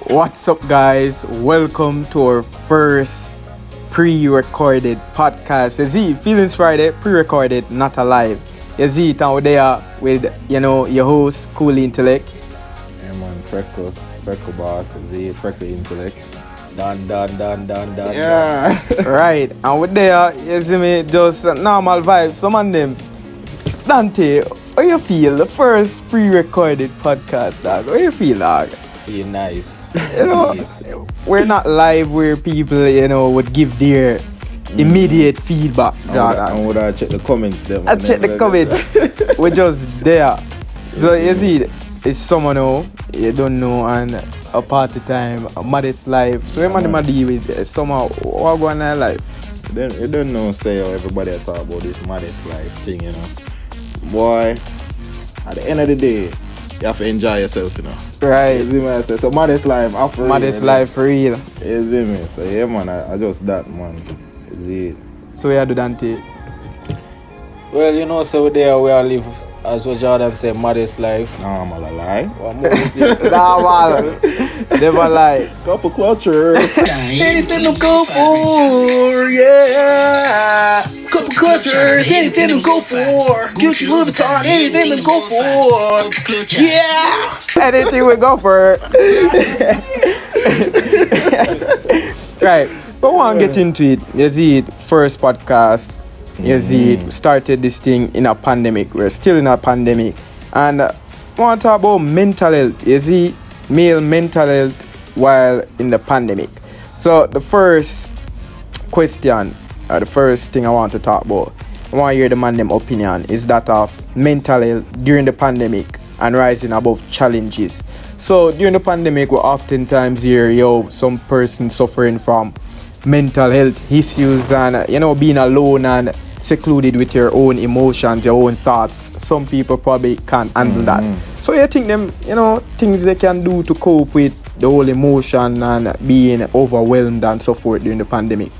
What's up, guys? Welcome to our first pre-recorded podcast. Ep1 Feelings Friday, pre-recorded, not alive. You see it out there with, your host, Cool Intellect. Yeah, man, Freckle boss, Freckle Intellect. Done. Yeah. Right, and with there, you see me, just normal vibes. Some of them. Dante, how you feel? The first pre-recorded podcast, dog. How you feel, dog? Feel nice. We're not live where people, would give their immediate feedback. I would check the comments. I check the comments. We're just there. So you see, it's summer now. You don't know, and a party time, a modest life. So we're going to deal with summer. What going on in life? You don't know, say how everybody talk about this modest life thing, Boy, at the end of the day, you have to enjoy yourself, Right. You see me? I say, so modest life, after modest life for real. You see me? So yeah, man, I just that, man. You see it. So yeah, do Dante. Well, so there we all live, as what Jordan said, modest life. Nah, I'm a lie. What more is it? Nah, man. Never lie. Couple culture. Anything to go for, yeah. Couple cultures, anything to go for. Gucci, Louis Vuitton, anything to go for. Yeah. Anything we go for. Right. But I want to get into it. You see it, first podcast. You see it, started this thing in a pandemic. We're still in a pandemic. And I want to talk about mental health. You see, male mental health while in the pandemic. So the first question, the first thing I want to talk about, I want to hear the man them opinion, is that of mental health during the pandemic and rising above challenges. So during the pandemic, we oftentimes hear, some person suffering from mental health issues and, being alone and secluded with your own emotions, your own thoughts. Some people probably can't handle that. So you think them, things they can do to cope with the whole emotion and being overwhelmed and so forth during the pandemic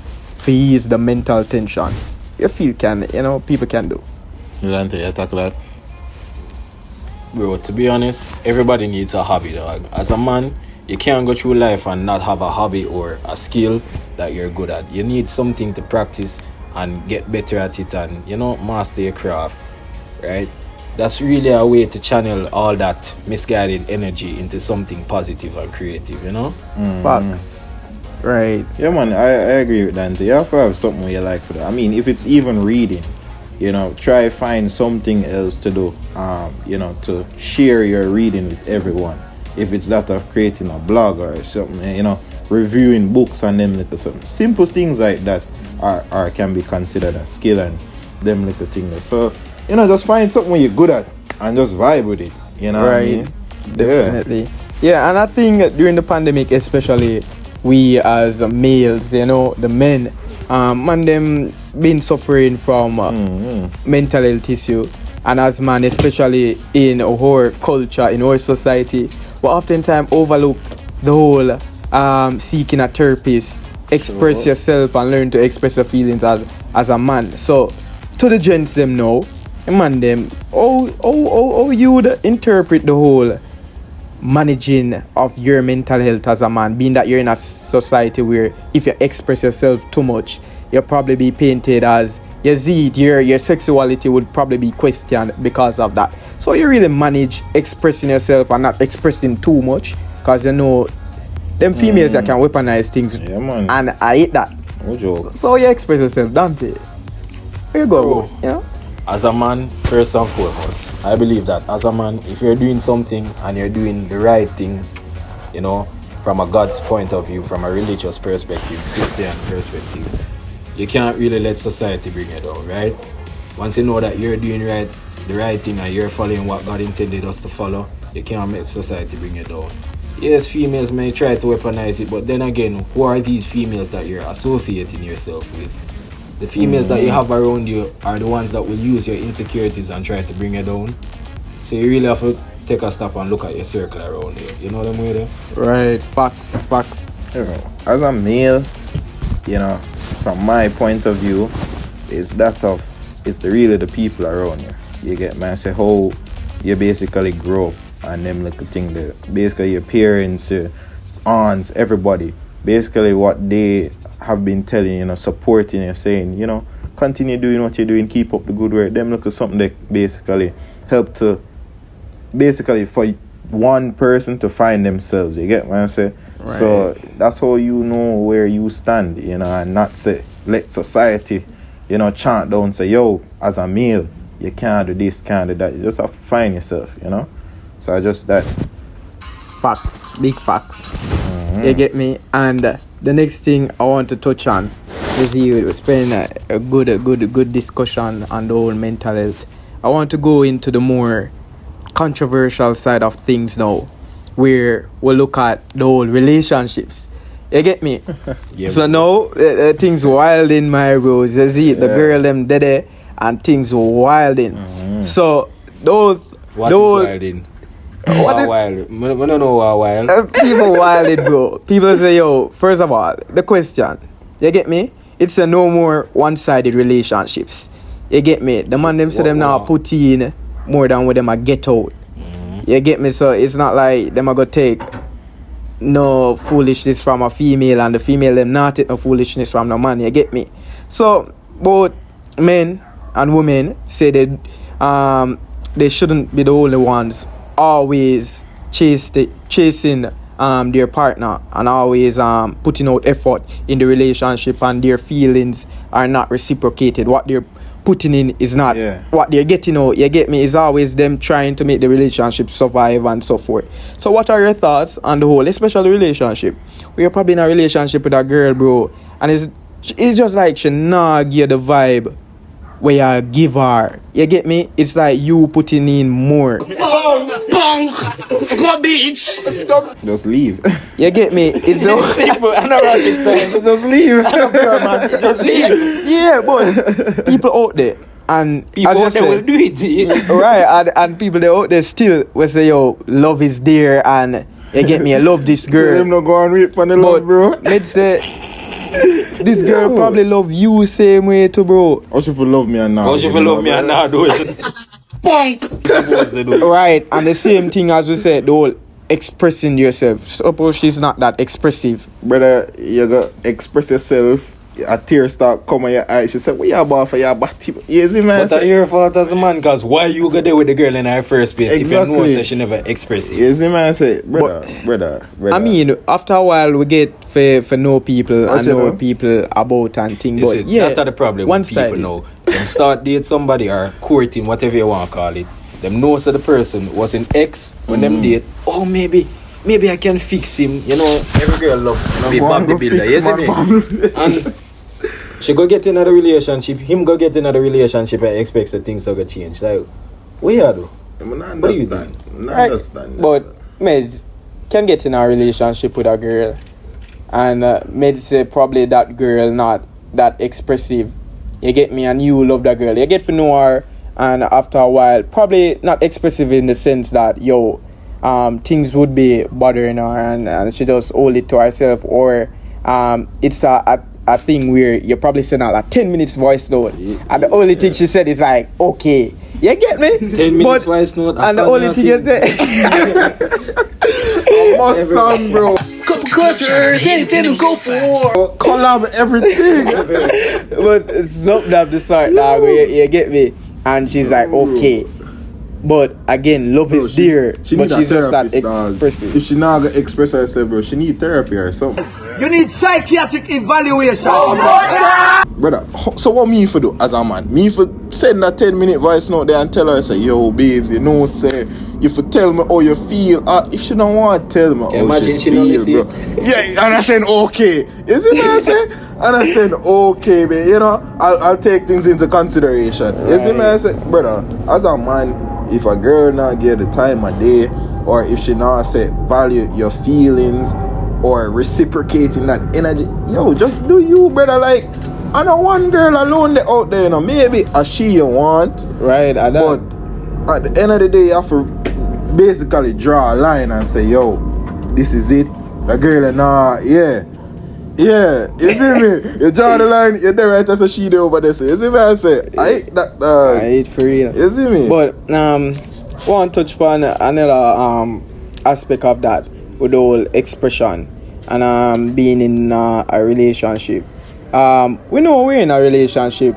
to ease the mental tension. You feel people can do. You don't think you talk that? Bro, to be honest, everybody needs a hobby, dog. As a man, you can't go through life and not have a hobby or a skill that you're good at. You need something to practice and get better at it and, master your craft, right? That's really a way to channel all that misguided energy into something positive and creative, Facts. Right. Yeah, man, I agree with Dante. You have to have something you like for that. I mean, if it's even reading, try find something else to do, to share your reading with everyone. If it's that of creating a blog or something, reviewing books and them little something. Simple things like that are can be considered a skill and them little things. So, just find something you're good at and just vibe with it. You know right. what I mean? Definitely. Yeah, and I think during the pandemic, especially we as males, the men, them been suffering from mental health issue. And as man, especially in our culture, in our society, we oftentimes overlook the whole seeking a therapist, express yourself and learn to express your feelings as a man. So, to the gents them now, man them, how you would interpret the whole managing of your mental health as a man, being that you're in a society where if you express yourself too much, you'll probably be painted as your sexuality would probably be questioned because of that. So you really manage expressing yourself and not expressing too much, because them females that can weaponize things, man. and I hate that. So you express yourself, Dante. Where you go, bro? As a man, first and foremost, I believe that as a man, if you're doing something and you're doing the right thing, from a God's point of view, from a religious perspective, Christian perspective, you can't really let society bring you down, right? Once you know that you're doing the right thing and you're following what God intended us to follow, you can't make society bring you down. Yes, females may try to weaponize it, but then again, who are these females that you're associating yourself with? The females that you have around you are the ones that will use your insecurities and try to bring you down. So you really have to take a stop and look at your circle around you. You know what I'm with? Right, facts. As a male, from my point of view, it's really the people around you. You get me? I say how you basically grow and them little thing there. Basically your parents, aunts, everybody, basically what they have been telling you, supporting you, saying, continue doing what you're doing, keep up the good work. Them look at something that basically help to, basically for one person to find themselves. You get what I'm saying? Right. So that's how you know where you stand, and not say, let society, chant down, say, yo, as a male, you can't do this, can't do that. You just have to find yourself, So I just that. Facts, big facts. You get me? And the next thing I want to touch on is you spend a good discussion on the whole mental health. I want to go into the more controversial side of things now, where we look at the whole relationships. You get me? Yeah, so now things wild in my bros. You see the girl them dead and things wilding. So those what is wilding? What is wild? I don't know what wild. people wilded, bro. People say, yo, first of all, the question, you get me? It's a no more one-sided relationships. You get me? The man them say them now put in more than what them a get out. You get me? So it's not like them a go take no foolishness from a female and the female them not take no foolishness from the man. You get me? So both men and women say that they shouldn't be the only ones always chasing their partner and always putting out effort in the relationship, and their feelings are not reciprocated. What they're putting in is not what they're getting out. You get me? It's always them trying to make the relationship survive and so forth. So what are your thoughts on the whole, especially relationship? We're probably in a relationship with a girl, bro, and it's just like she nah give the vibe where you give her. You get me? It's like you putting in more. Just leave. You get me? It's so simple. I know rocket science. Just leave. I know pure man. Just leave. yeah, but people out there, and People as I out there said, will do it. right, and people they out there still will say, yo, love is there, and you get me? I love this So girl. them not go and wait for the love, bro. Let's say this girl probably love you same way too, bro. How she for love me and now? How she for love me and now do it? Supposed to do. Right, and the same thing as we said, the whole expressing yourself. Suppose she's not that expressive. Brother, you gotta express yourself. A tear start come on your eyes. She said, what you about for your body? You see, man? But your fault as a man, because why you go there with the girl in her first place if you know so she never express it? You see, man? Say, brother. I mean, after a while, we get for know people What and you know know? people about and things. Listen, But yeah, that's the problem one with people side. now. Them start date somebody or courting, whatever you want to call it. Them know so the person was an ex when them date. Oh, maybe I can fix him. You know, every girl love be Bob the Builder. You see me? And she go get another relationship. Him go get another relationship and expects that things are gonna change. Like, what you do? What do you think? Right. But Meds can get in a relationship with a girl, and Meds say probably that girl not that expressive. You get me? And you love that girl. You get to know her, and after a while, probably not expressive in the sense that things would be bothering her, and she just hold it to herself, or it's a thing where you probably send out a 10 minutes voice note, and the only thing she said is like, okay. You get me? 10 minutes voice note. And the only thing you say, Must sound, bro. Cultures, anything to go for. Collab everything. but it's something of the sort, dog. You get me? And she's like, okay. But again, love is there, but need a she's just that therapist, dog. expressive. If she not gonna express herself, bro, she need therapy or something. You need psychiatric evaluation. Brother, so what me for do as a man? Me for send a 10-minute voice note there and tell her, say, yo, babes, you know, say, you for tell me how you feel. If she don't want to tell me how imagine she she don't feel, listen. bro. Yeah, and I said, okay. You see what I say? And I said, okay, babe, I'll take things into consideration. You see what I say? Brother, as a man, if a girl not get the time of day, or if she not say value your feelings or reciprocating that energy, yo, just do you, brother. Like, I know one girl alone out there, maybe a she you want, Right, and but at the end of the day, you have to basically draw a line and say, yo, this is it. The girl and yeah, you see me? You draw the line, you're there right as a she there over there. So you see me? I say, I hate that. I hate for real. You see me? But want to touch upon another aspect of that. with the whole expression and being in a relationship. We know we're in a relationship,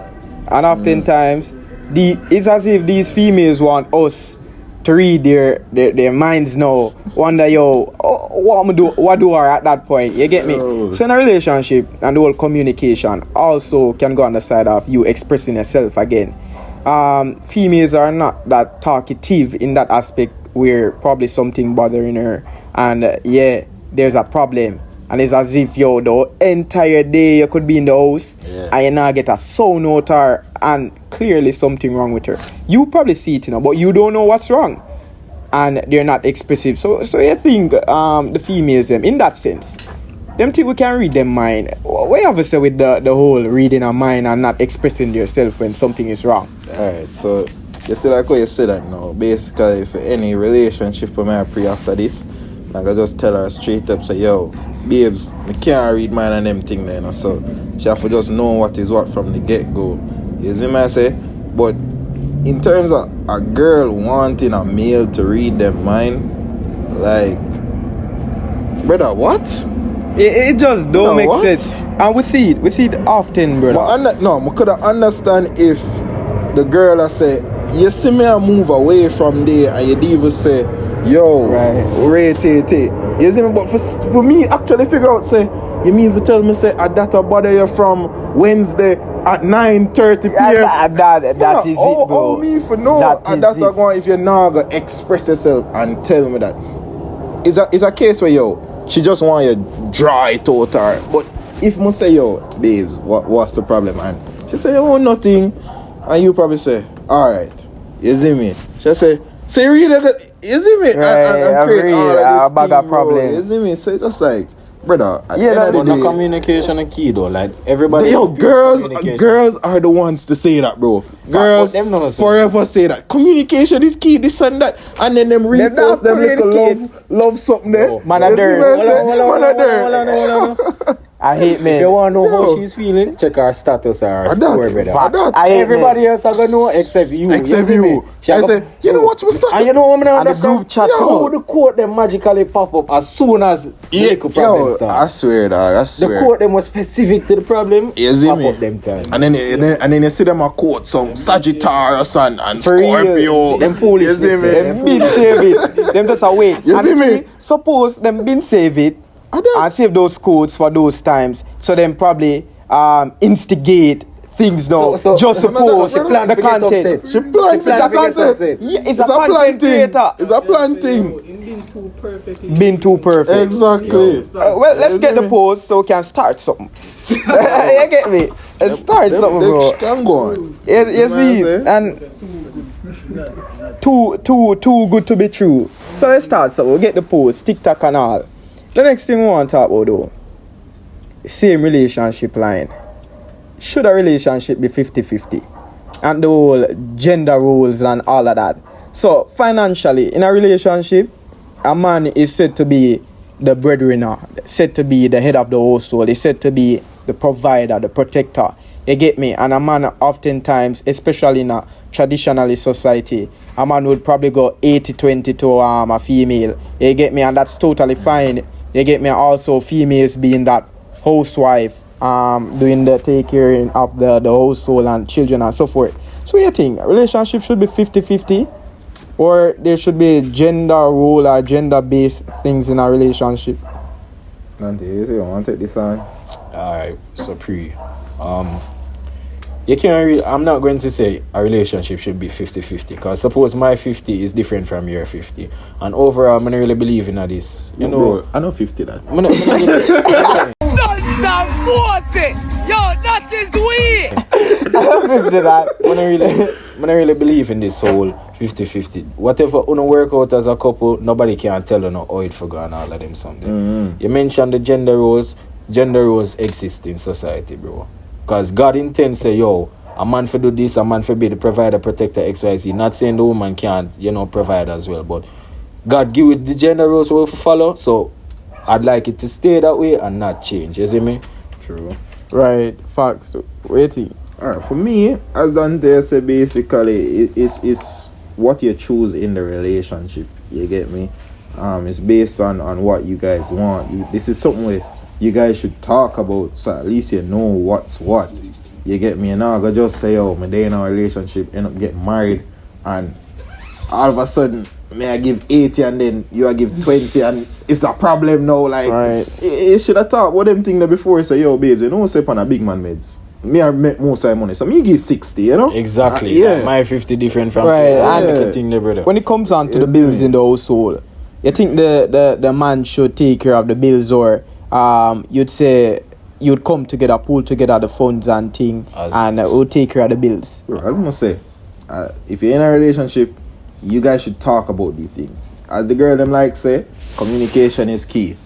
and oftentimes it's as if these females want us to read their minds now. Wonder, what do I at that point? You get me? So in a relationship, and the whole communication also can go on the side of you expressing yourself again. Females are not that talkative in that aspect where probably something bothering her, and there's a problem. And it's as if the entire day you could be in the house and you not get a sound out her, and clearly something wrong with her. You probably see it, but you don't know what's wrong, and they're not expressive. So you think the females them in that sense, them think we can read them mind. What you have to say with the whole reading a mind and not expressing yourself when something is wrong? Alright, so you see like how you say that now. Basically, for any relationship I may pray after this, like I just tell her straight up, say, yo, babes, I can't read mine and them thing then. So she have to just know what is what from the get-go. You see me I say? But in terms of a girl wanting a male to read them mind, like, brother, what? It just don't make sense. And we see it often, brother. I could understand if the girl I say, you see me I move away from there and you even say, yo, rate it. You see me? But for me, actually figure out, say, you mean if you tell me, say, that bother you from Wednesday at 9:30 p.m. That is it, bro. Me for no, that's going if you're not going to express yourself and tell me that. It's a case where, yo, she just want you dry it out her. But if I say, yo, babes, what's the problem, man? She say, oh, nothing. And you probably say, alright, you see me? She say really good. You see me? I'm creating all of this thing, problem. You see me? So it's just like, brother. The communication is key though. Like everybody. Girls are the ones to say that, bro. Girls forever say that communication is key. This and that, and then them repost them little love something there. Man, I hate men. If you want to know how she's feeling, check her status or her story, brother. Everybody else are gonna know except you. I say, you know what you start. And you know what I'm the group chat too. The quote them magically pop up as soon as the problem starts. I swear, dog. I swear. The quote them was specific to the problem. You see pop me? Up them time. And then you see them a quote some Sagittarius and Scorpio. Them foolishness. Them been save it. Them just wait. You see me? Suppose them been save it. And save those codes for those times, so then probably instigate things now. So just suppose the content. She planned for content. It's a plan thing. It's a plan thing. Been too perfect. Exactly. Well, let's get the post so we can start something. You get me? Let's start something, bro. Can go on. You see, and too good to be true. So let's start something. We'll get the post, TikTok and all. The next thing we want to talk about though, same relationship line. Should a relationship be 50-50? And the whole gender roles and all of that. So financially, in a relationship, a man is said to be the breadwinner, said to be the head of the household, is said to be the provider, the protector. You get me? And a man oftentimes, especially in a traditionalist society, a man would probably go 80-20 to a female. You get me? And that's totally fine. You get me? Also, females being that housewife, doing the take care of the household and children and so forth. So you think a relationship should be 50-50? Or there should be gender role or gender-based things in a relationship? Nante, you want to take this on? Alright, so you can't really, I'm not going to say a relationship should be 50-50, because suppose my 50 is different from your 50, and overall I don't really believe in this. You know, bro, I know 50 that. Yo, that is weird. I don't really believe in this whole 50-50. Whatever you work out as a couple, nobody can tell you how it for and all of them something. Mm-hmm. You mentioned the gender roles exist in society, bro. Because God intends say, yo, a man for do this, a man for be the provider, protector, XYZ. Not saying the woman can't, provide as well. But God give it the gender roles we follow. So I'd like it to stay that way and not change. You see me? True. Right. Facts. Waiting. Alright, for me, as Dante said, basically, it's what you choose in the relationship. You get me? It's based on what you guys want. This is something where you guys should talk about, so at least you know what's what. You get me? And I go just say, oh, my day in a relationship, end up getting married, and all of a sudden, may I give 80 and then you I give 20 and it's a problem now. Like, Right. you should have thought about them thing there before. So, yo, babes, you don't say on a big man meds. Me, I make most of my money, so me give 60, you know? Exactly. Yeah. My 50 different from Right, and and- the thing there, brother. When it comes on to the bills in the household, you think the man should take care of the bills, or you'd say you'd come together, pull together the funds and thing, and we'll take care of the bills? Bro, I was gonna say, if you're in a relationship, you guys should talk about these things. As the girl them like say, communication is key.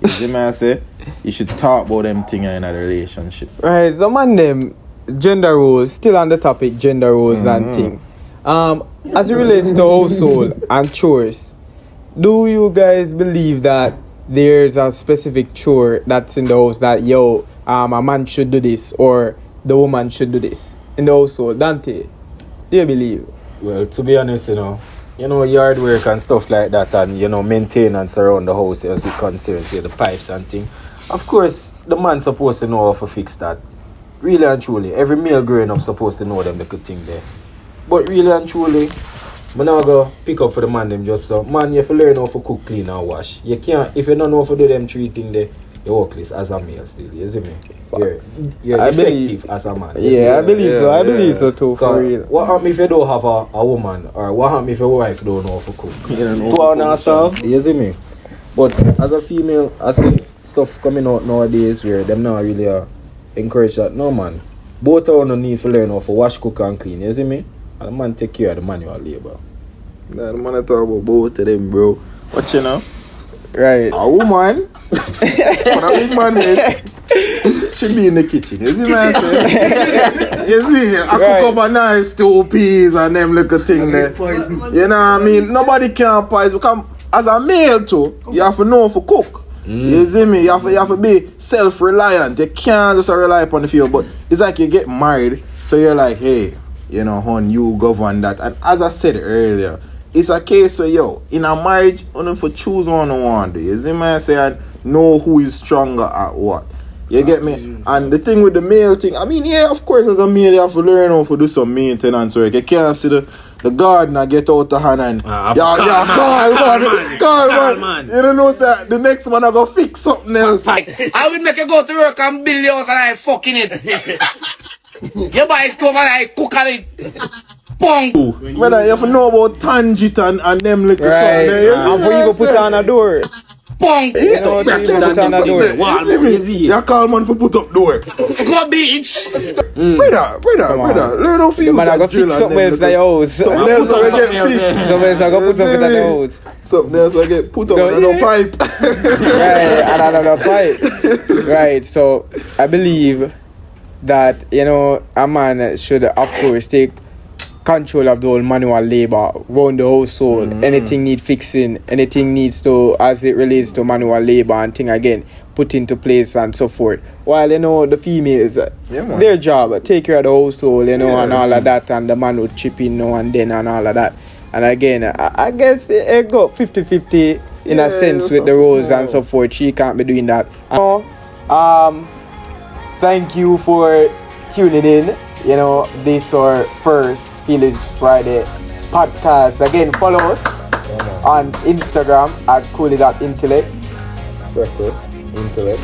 You see me I say, you should talk about them things in a relationship. Right, so man, them gender roles, still on the topic, gender roles and thing. As it relates to household and chores, do you guys believe that there's a specific chore that's in the house that a man should do this or the woman should do this in the household? Dante, do you believe? Well, to be honest, yard work and stuff like that, and maintenance around the house as it concerns the pipes and thing. Of course, the man's supposed to know how to fix that. Really and truly, every male growing up supposed to know them the good thing there. But really and truly, I'm not go pick up for the man them just so. Man, you have to learn how to cook, clean and wash. You can't, if you don't know how to do them three things there, you're workless as a male still, you see me? You're I effective as a man. I believe so. I believe so too, for real. What happens if you don't have a woman, or what happens if your wife don't know how to cook? Two hours and stuff, you see me? But as a female, I see stuff coming out nowadays where them not really encourage that. No man, both of them need to learn how to wash, cook and clean, you see me? And the man take care of the manual labor. Nah, the man I talk about both of them, bro. What you know? Right. A woman, when a big man is, should be in the kitchen. You see what I say? You see, I cook up a nice stew peas and them little thing there. You know what I mean? Nobody can poison. Because as a male too, you have to know how to cook. You see me? You have to be self-reliant. You can't just rely upon the field. But it's like you get married, so you're like, hey, hon, you govern that. And as I said earlier, it's a case where, in a marriage, you have to choose one on one. You see me? I say, and know who is stronger at what. You get me? And the thing with the male thing, I mean, yeah, of course, as a male, you have to learn how to do some maintenance work. You can't see the gardener get out the hand and call man. You don't know, sir, the next man I go fix something else. I will make you go to work and build your house and I fucking it. You buy stove and I cook on it. Pong. Brother, you have to know about tangent and them little Right. something there. And for you go put on a door. Pong. You know what you put on a door. You see me? You call man for put up door. Go beach. Brother, learn how to The use man I a go drill fix and something them else in little- your house. Something else I get fixed. Something else I go put up in You see the me? house. Something else I get put up So, in a yeah. pipe. Right, and another pipe. Right, so I believe that, a man should, of course, take control of the whole manual labor around the household. Anything need fixing, anything needs to, as it relates to manual labor and thing again, put into place and so forth. While, the females, man. their job, take care of the household, and all of that, and the man would chip in now and then and all of that. And again, I guess it go 50-50 in a sense with the roles and so forth. She can't be doing that. Thank you for tuning in. This our first Feelings Friday podcast. Again, follow us on Instagram at coolly.intellect. Intellect.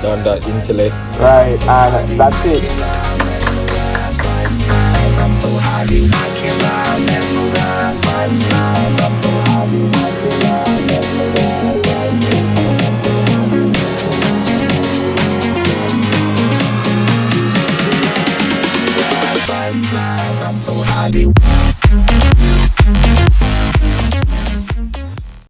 Done that intellect. Right, and that's it. I'm so happy, I can't run, never run, run, run. I'm so happy, I can't run.